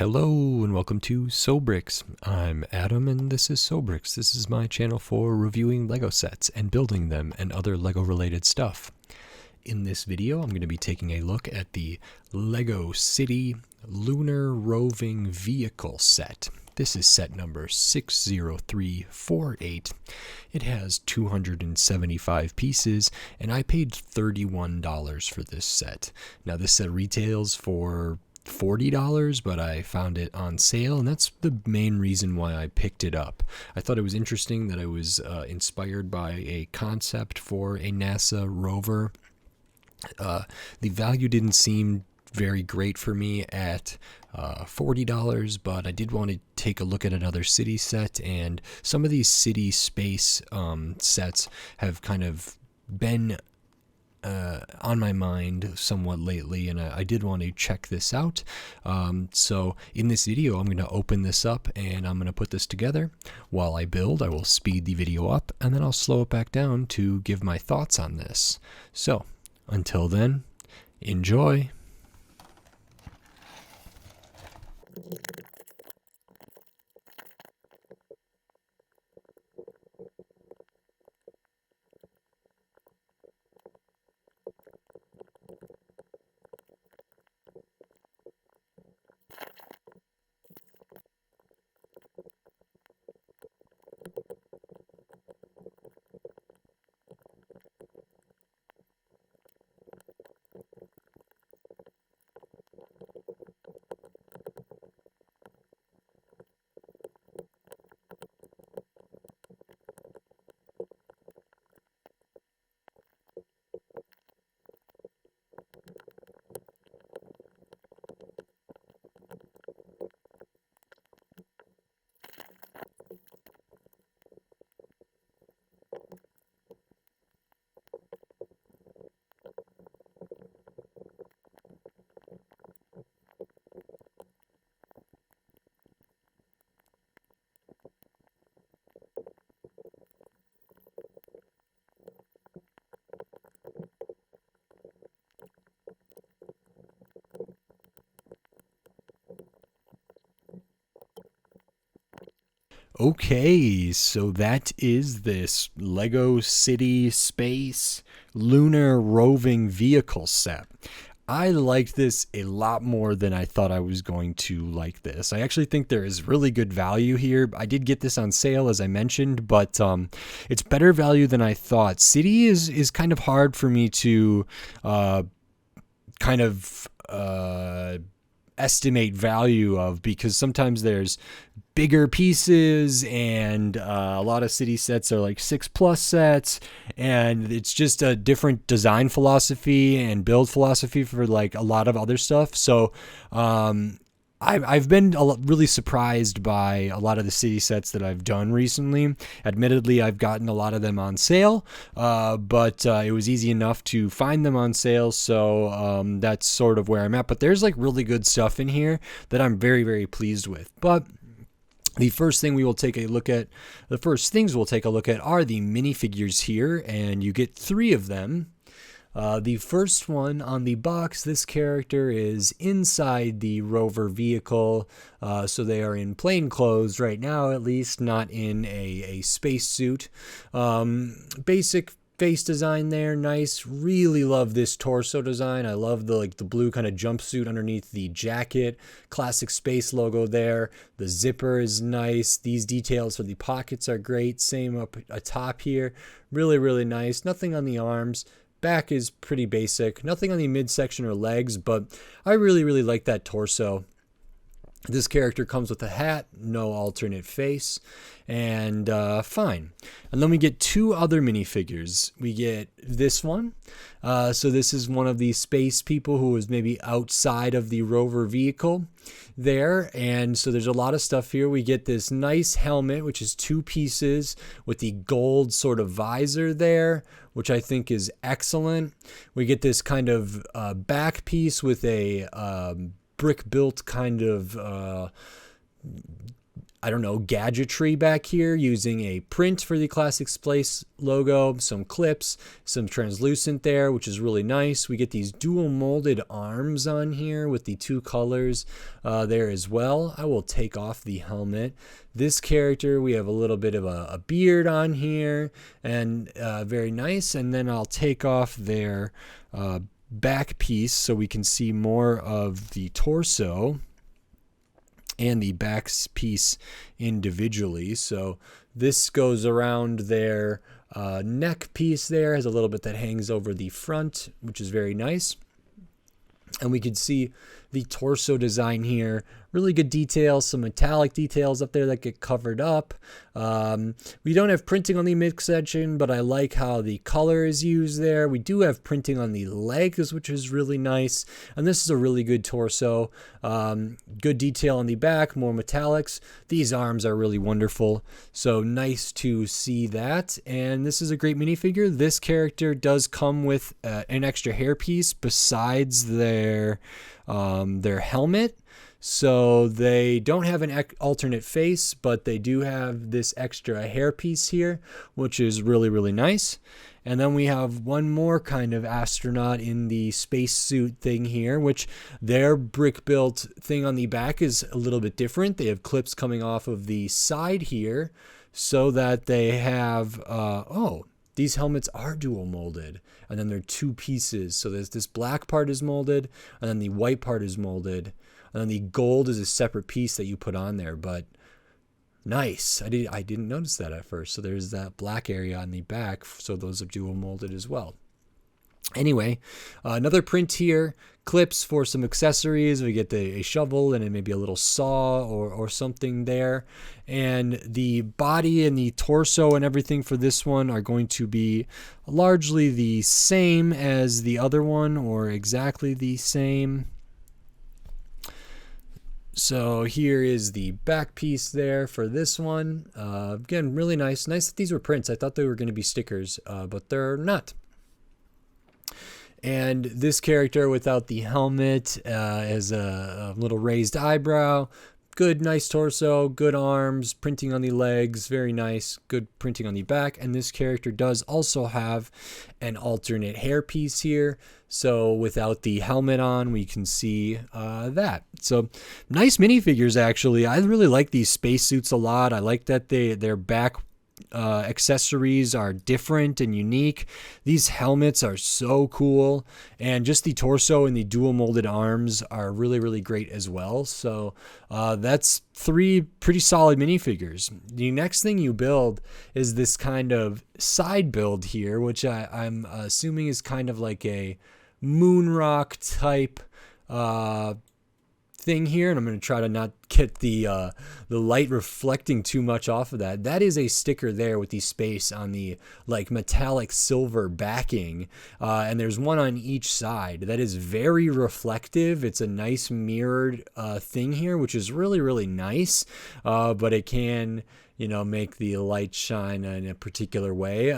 Hello and welcome to Sobrix. I'm Adam and this is Sobrix. This is my channel for reviewing Lego sets and building them and other Lego related stuff. In this video, I'm going to be taking a look at the Lego City Lunar Roving Vehicle set. This is set number 60348. It has 275 pieces, and I paid $31 for this set. Now, this set retails for $40, but I found it on sale, and that's the main reason why I picked it up. I thought it was interesting that it was inspired by a concept for a NASA rover. The value didn't seem very great for me at $40, but I did want to take a look at another city set, and some of these city space sets have kind of been on my mind somewhat lately, and I did want to check this out. So in this video, I'm going to open this up and I'm going to put this together. While I build, I will speed the video up and then I'll slow it back down to give my thoughts on this. So until then, enjoy. Okay, so that is this Lego City Space Lunar Roving Vehicle set. I liked this a lot more than I thought I was going to like this. I actually think there is really good value here. I did get this on sale, as I mentioned, but it's better value than I thought. City is kind of hard for me to estimate value of, because sometimes there's bigger pieces and a lot of city sets are like 6+ sets, and it's just a different design philosophy and build philosophy for like a lot of other stuff. So I've been really surprised by a lot of the city sets that I've done recently. Admittedly, I've gotten a lot of them on sale, but it was easy enough to find them on sale, so that's sort of where I'm at. But there's like really good stuff in here that I'm very, very pleased with. But the first thing we'll take a look at are the minifigures here, and you get 3 of them. The first one on the box, this character is inside the rover vehicle, so they are in plain clothes right now, at least, not in a space suit. Basic face design there, nice. Really love this torso design. I love the blue kind of jumpsuit underneath the jacket. Classic space logo there. The zipper is nice. These details for the pockets are great. Same up atop here. Really, really nice. Nothing on the arms. Back is pretty basic. Nothing on the midsection or legs, but I really, really like that torso. This character comes with a hat, no alternate face, and fine. And then we get 2 other minifigures. We get this one. So this is one of the space people who was maybe outside of the rover vehicle there. And so there's a lot of stuff here. We get this nice helmet, which is 2 pieces with the gold sort of visor there, which I think is excellent. We get this kind of back piece with a brick built kind of I don't know, gadgetry back here using a print for the Classic Space logo, some clips, some translucent there, which is really nice. We get these dual molded arms on here with the two colors there as well. I will take off the helmet. This character, we have a little bit of a beard on here, and very nice. And then I'll take off their back piece so we can see more of the torso and the back piece individually. So this goes around their neck piece there, has a little bit that hangs over the front, which is very nice. And we can see the torso design here. Really good details, some metallic details up there that get covered up. We don't have printing on the midsection, but I like how the color is used there. We do have printing on the legs, which is really nice. And this is a really good torso. Good detail on the back, more metallics. These arms are really wonderful. So nice to see that. And this is a great minifigure. This character does come with an extra hairpiece besides their helmet. So they don't have an alternate face, but they do have this extra hairpiece here, which is really, really nice. And then we have one more kind of astronaut in the spacesuit thing here, which their brick-built thing on the back is a little bit different. They have clips coming off of the side here so that they have, these helmets are dual molded, and then they're two pieces. So there's this black part is molded, and then the white part is molded, and then the gold is a separate piece that you put on there. But nice, I didn't notice that at first. So there's that black area on the back, so those are dual molded as well. Anyway, another print here, clips for some accessories. We get a shovel and maybe a little saw or something there. And the body and the torso and everything for this one are going to be largely the same as the other one, or exactly the same. So here is the back piece there for this one. Again, really nice. Nice that these were prints. I thought they were going to be stickers, but they're not. And this character without the helmet has a little raised eyebrow. Good, nice torso, good arms, printing on the legs, very nice, good printing on the back. And this character does also have an alternate hairpiece here. So without the helmet on, we can see that. So nice minifigures, actually. I really like these spacesuits a lot. I like that their back accessories are different and unique. These helmets are so cool, and just the torso and the dual molded arms are really, really great as well. So that's three pretty solid minifigures. The next thing you build is this kind of side build here, which I'm assuming is kind of like a moon rock type thing here, and I'm going to try to not get the light reflecting too much off of that. That is a sticker there with the space on the like metallic silver backing, and there's one on each side that is very reflective. It's a nice mirrored thing here, which is really, really nice, but it can, you know, make the light shine in a particular way.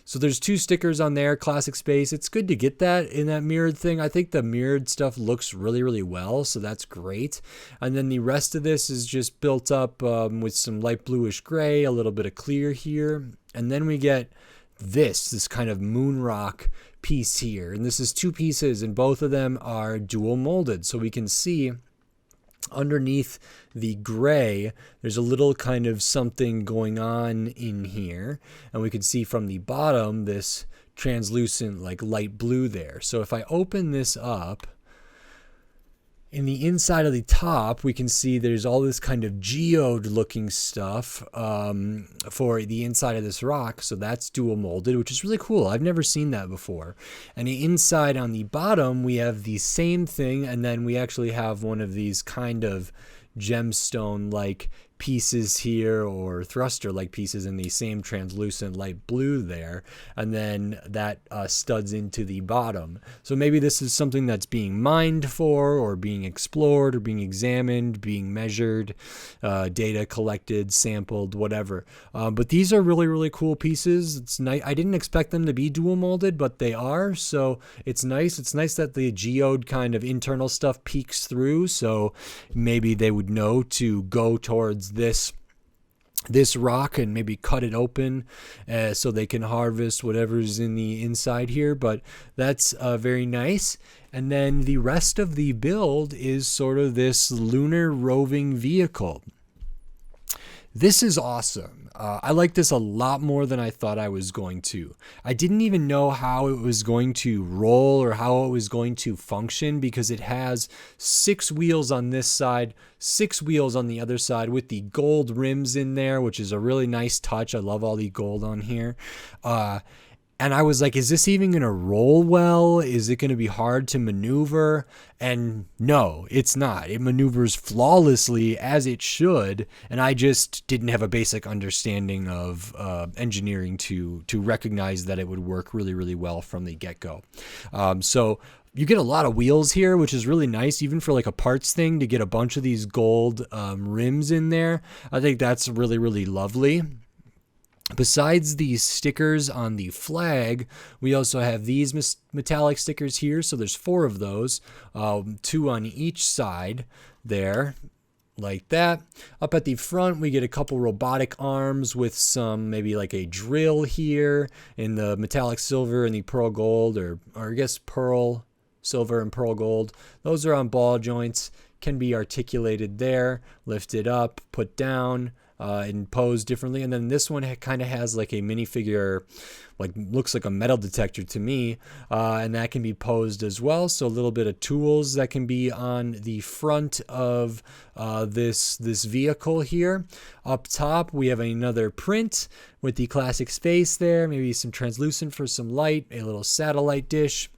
So there's two stickers on there, Classic Space. It's good to get that in that mirrored thing. I think the mirrored stuff looks really, really well, so that's great. And then the rest of this is just built up with some light bluish gray, a little bit of clear here. And then we get this kind of moon rock piece here. And this is two pieces, and both of them are dual molded. So we can see underneath the gray, there's a little kind of something going on in here, and we can see from the bottom this translucent like light blue there. So if I open this up, in the inside of the top, we can see there's all this kind of geode looking stuff for the inside of this rock. So that's dual molded, which is really cool. I've never seen that before. And the inside on the bottom, we have the same thing. And then we actually have one of these kind of gemstone like pieces here, or thruster-like pieces in the same translucent light blue there, and then that studs into the bottom. So maybe this is something that's being mined for, or being explored, or being examined, being measured, data collected, sampled, whatever. But these are really, really cool pieces. It's nice. I didn't expect them to be dual molded, but they are, so it's nice. It's nice that the geode kind of internal stuff peeks through, so maybe they would know to go towards this rock and maybe cut it open so they can harvest whatever's in the inside here. But that's very nice. And then the rest of the build is sort of this lunar roving vehicle. This is awesome. I like this a lot more than I thought I was going to. I didn't even know how it was going to roll or how it was going to function, because it has 6 wheels on this side, 6 wheels on the other side, with the gold rims in there, which is a really nice touch. I love all the gold on here. And I was like, is this even going to roll well? Is it going to be hard to maneuver? And no, it's not. It maneuvers flawlessly, as it should. And I just didn't have a basic understanding of engineering to recognize that it would work really, really well from the get-go. So you get a lot of wheels here, which is really nice, even for like a parts thing, to get a bunch of these gold rims in there. I think that's really, really lovely. Besides these stickers on the flag, we also have these metallic stickers here. So there's 4 of those, 2 on each side there, like that. Up at the front, we get a couple robotic arms with some, maybe like a drill here in the metallic silver and the pearl gold, or I guess pearl silver and pearl gold. Those are on ball joints, can be articulated there, lifted up, put down, and posed differently. And then this one kind of has like a minifigure, like looks like a metal detector to me, and that can be posed as well. So a little bit of tools that can be on the front of this vehicle here. Up top, we have another print with the classic space there, maybe some translucent for some light, a little satellite dish.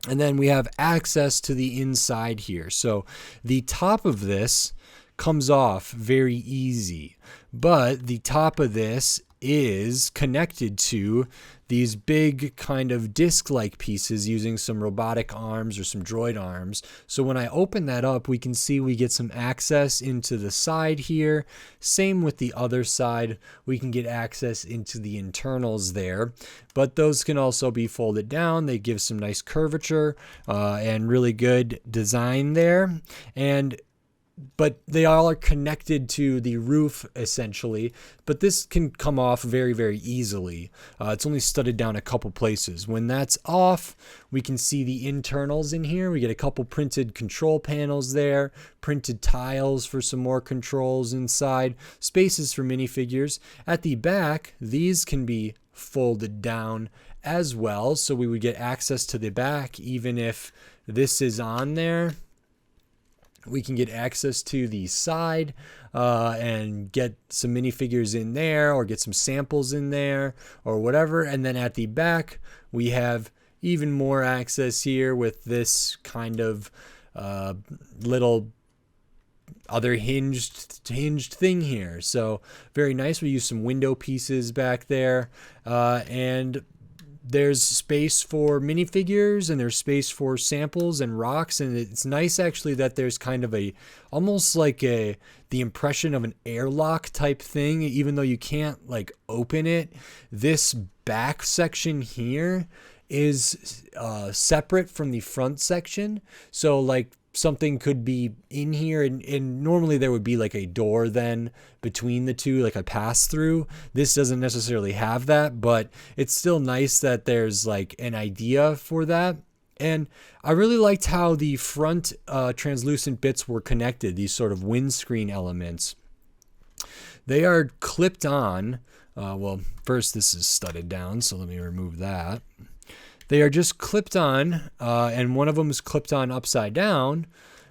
And then we have access to the inside here. So the top of this comes off very easy, but the top of this is connected to these big kind of disc-like pieces using some robotic arms or some droid arms. So when I open that up, we can see we get some access into the side here. Same with the other side, we can get access into the internals there, but those can also be folded down. They give some nice curvature and really good design there. But they all are connected to the roof essentially, but this can come off very, very easily. It's only studded down a couple places. When that's off, we can see the internals in here. We get a couple printed control panels there, printed tiles for some more controls inside, spaces for minifigures. At the back, these can be folded down as well, so we would get access to the back even if this is on there. We can get access to the side and get some minifigures in there, or get some samples in there, or whatever. And then at the back, we have even more access here with this kind of little other hinged thing here. So very nice. We use some window pieces back there, and there's space for minifigures, and there's space for samples and rocks. And it's nice actually that there's kind of almost like the impression of an airlock type thing, even though you can't like open it. This back section here is separate from the front section. So like something could be in here, and normally there would be like a door then between the two, like a pass through. This doesn't necessarily have that, but it's still nice that there's like an idea for that. And I really liked how the front translucent bits were connected, these sort of windscreen elements. They are clipped on. Well, first this is studded down, so let me remove that. They are just clipped on, and one of them is clipped on upside down.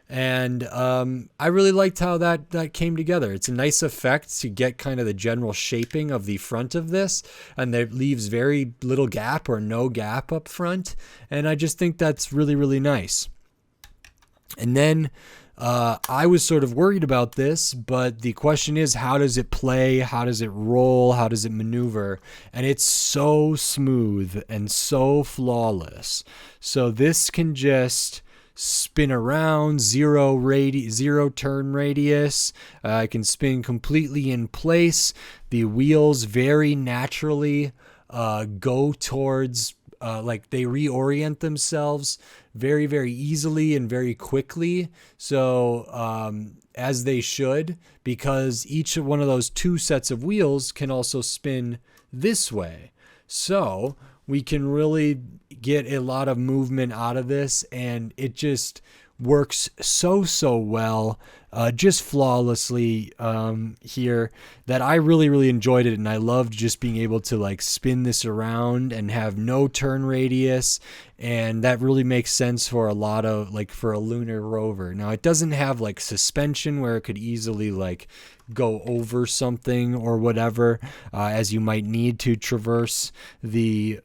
And I really liked how that came together. It's a nice effect to get kind of the general shaping of the front of this, and it leaves very little gap or no gap up front. And I just think that's really, really nice. And then I was sort of worried about this, but the question is, how does it play? How does it roll? How does it maneuver? And it's so smooth and so flawless. So this can just spin around, zero turn radius. I can spin completely in place. The wheels very naturally go towards, like they reorient themselves very, very easily and very quickly. So as they should, because each one of those two sets of wheels can also spin this way. So we can really get a lot of movement out of this, and it just works so well, just flawlessly here, that I really enjoyed it. And I loved just being able to like spin this around and have no turn radius, and that really makes sense for a lot of, like, for a lunar rover. Now it doesn't have like suspension where it could easily like go over something or whatever, as you might need to traverse the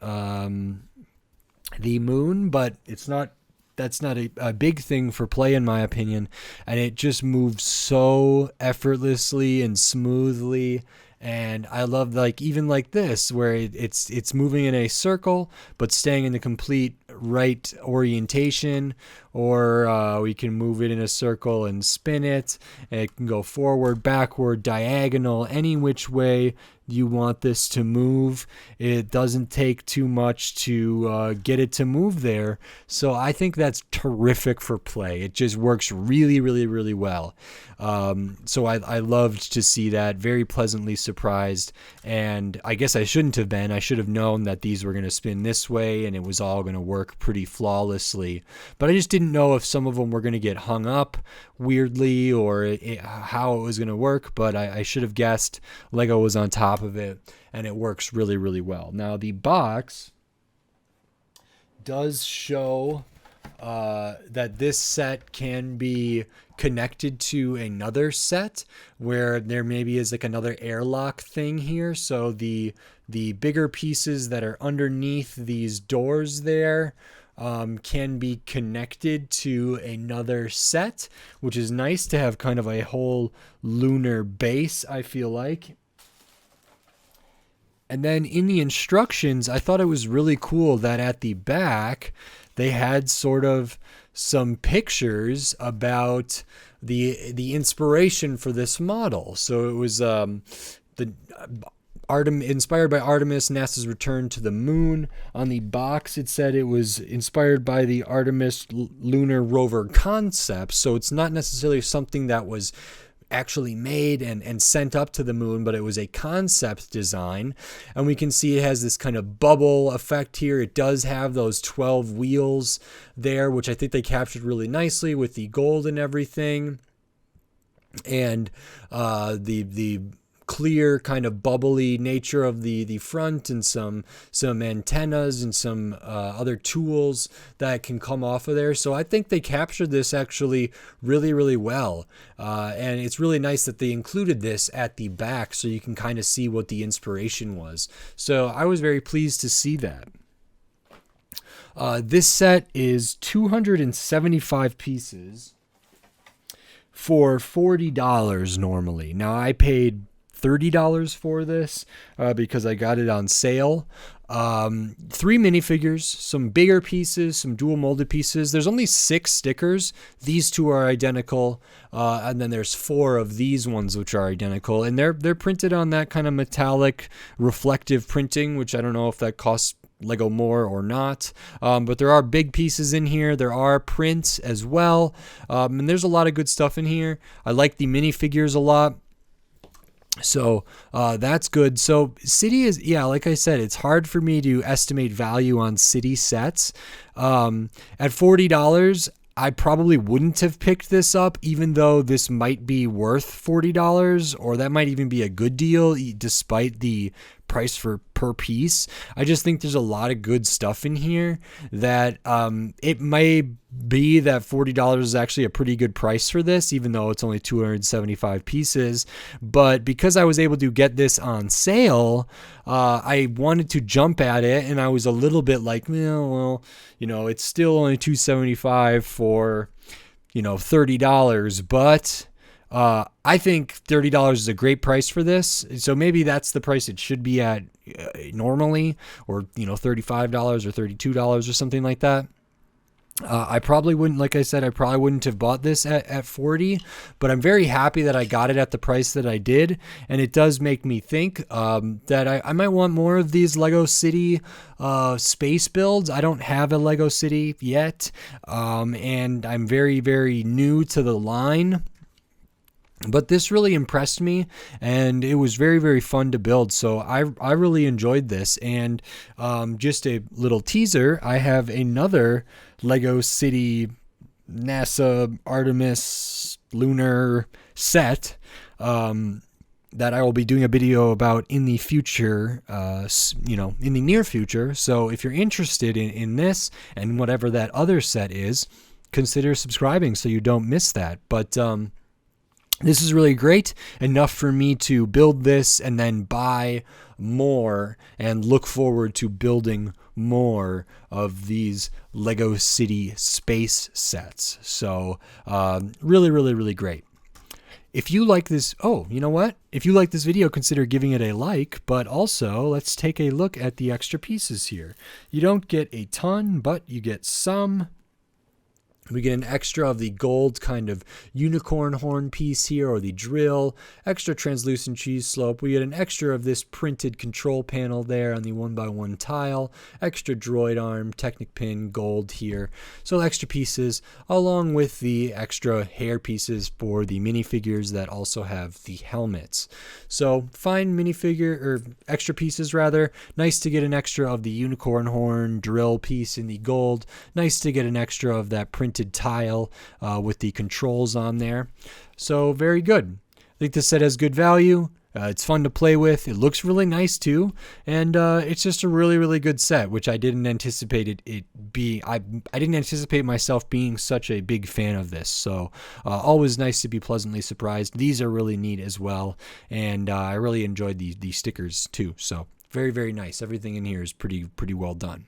moon, but that's not a big thing for play, in my opinion. And it just moves so effortlessly and smoothly. And I love, like, even like this, where it's moving in a circle but staying in the complete right orientation. Or we can move it in a circle and spin it, and it can go forward, backward, diagonal, any which way you want this to move. It doesn't take too much to get it to move there. So I think that's terrific for play. It just works really well. So I loved to see that. Very pleasantly surprised. And I guess I shouldn't have been. I should have known that these were going to spin this way and it was all going to work pretty flawlessly. But I just didn't know if some of them were going to get hung up weirdly, or how it was going to work. But I should have guessed. Lego was on top of it, and it works really well. Now the box does show that this set can be connected to another set, where there maybe is like another airlock thing here. So the bigger pieces that are underneath these doors there can be connected to another set, which is nice to have kind of a whole lunar base, I feel like. And then in the instructions, I thought it was really cool that at the back, they had sort of some pictures about the inspiration for this model. So it was inspired by Artemis, NASA's return to the moon. On the box, it said it was inspired by the Artemis lunar rover concept. So it's not necessarily something that was actually made and sent up to the moon, but it was a concept design. And we can see it has this kind of bubble effect here. It does have those 12 wheels there, which I think they captured really nicely with the gold and everything. And the clear kind of bubbly nature of the front, and some antennas and some other tools that can come off of there. So I think they captured this actually really well, and it's really nice that they included this at the back so you can kind of see what the inspiration was. So I was very pleased to see that. This set is 275 pieces for $40 normally. Now I paid $30 for this because I got it on sale. 3 minifigures, some bigger pieces, some dual molded pieces. There's only 6 stickers. These 2 are identical, and then there's 4 of these ones which are identical, and they're printed on that kind of metallic reflective printing, which I don't know if that costs Lego more or not, but there are big pieces in here. There are prints as well, and there's a lot of good stuff in here. I like the minifigures a lot. So that's good. So City is, yeah, like I said, it's hard for me to estimate value on City sets. At $40, I probably wouldn't have picked this up, even though this might be worth $40, or that might even be a good deal despite the price per piece. I just think there's a lot of good stuff in here that it may be that $40 is actually a pretty good price for this, even though it's only 275 pieces. But because I was able to get this on sale, I wanted to jump at it, and I was a little bit like, well, it's still only 275 for $30, but I think $30 is a great price for this. So maybe that's the price it should be at normally, or $35 or $32 or something like that. I probably wouldn't, like I said, I probably wouldn't have bought this at 40, but I'm very happy that I got it at the price that I did. And it does make me think that I might want more of these Lego City space builds. I don't have a Lego City yet, and I'm very, very new to the line. But this really impressed me, and it was very, very fun to build. So I really enjoyed this. And just a little teaser, I have another Lego City NASA Artemis lunar set that I will be doing a video about in the future, in the near future. So if you're interested in this and whatever that other set is, consider subscribing so you don't miss that. But this is really great, enough for me to build this and then buy more and look forward to building more of these Lego City space sets. So really, really, really great. If you like this, if you like this video, consider giving it a like, but also let's take a look at the extra pieces here. You don't get a ton, but you get some. We get an extra of the gold kind of unicorn horn piece here, or the drill, extra translucent cheese slope. We get an extra of this printed control panel there on the 1x1 tile, extra droid arm, Technic pin, gold here. So extra pieces, along with the extra hair pieces for the minifigures that also have the helmets. So fine minifigure, or extra pieces rather. Nice to get an extra of the unicorn horn drill piece in the gold. Nice to get an extra of that printed tile with the controls on there. So very good. I think this set has good value. It's fun to play with. It looks really nice too, and it's just a really, really good set, which I didn't anticipate it being. I didn't anticipate myself being such a big fan of this. So always nice to be pleasantly surprised. These are really neat as well, and I really enjoyed the stickers too. So very, very nice. Everything in here is pretty well done.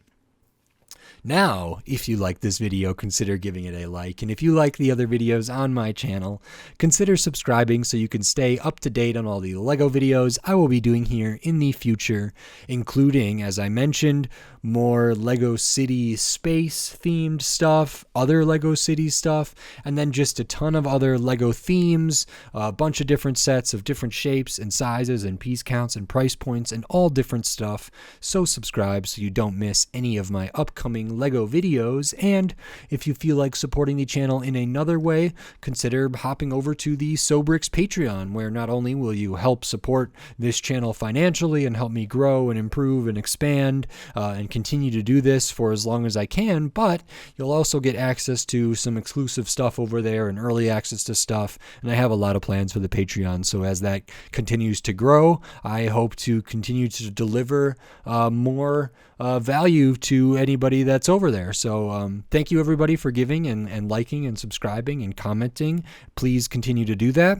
Now, if you like this video, consider giving it a like, and if you like the other videos on my channel, consider subscribing so you can stay up to date on all the Lego videos I will be doing here in the future, including, as I mentioned, more Lego City space themed stuff, other Lego City stuff, and then just a ton of other Lego themes, a bunch of different sets of different shapes and sizes and piece counts and price points and all different stuff. So subscribe so you don't miss any of my upcoming Lego videos. And if you feel like supporting the channel in another way, consider hopping over to the Sobrix Patreon, where not only will you help support this channel financially and help me grow and improve and expand and continue to do this for as long as I can, but you'll also get access to some exclusive stuff over there and early access to stuff. And I have a lot of plans for the Patreon, so as that continues to grow, I hope to continue to deliver more value to anybody that's over there. So thank you everybody for giving and liking and subscribing and commenting. Please continue to do that.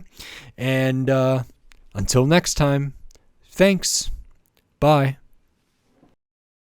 And until next time, thanks. Bye.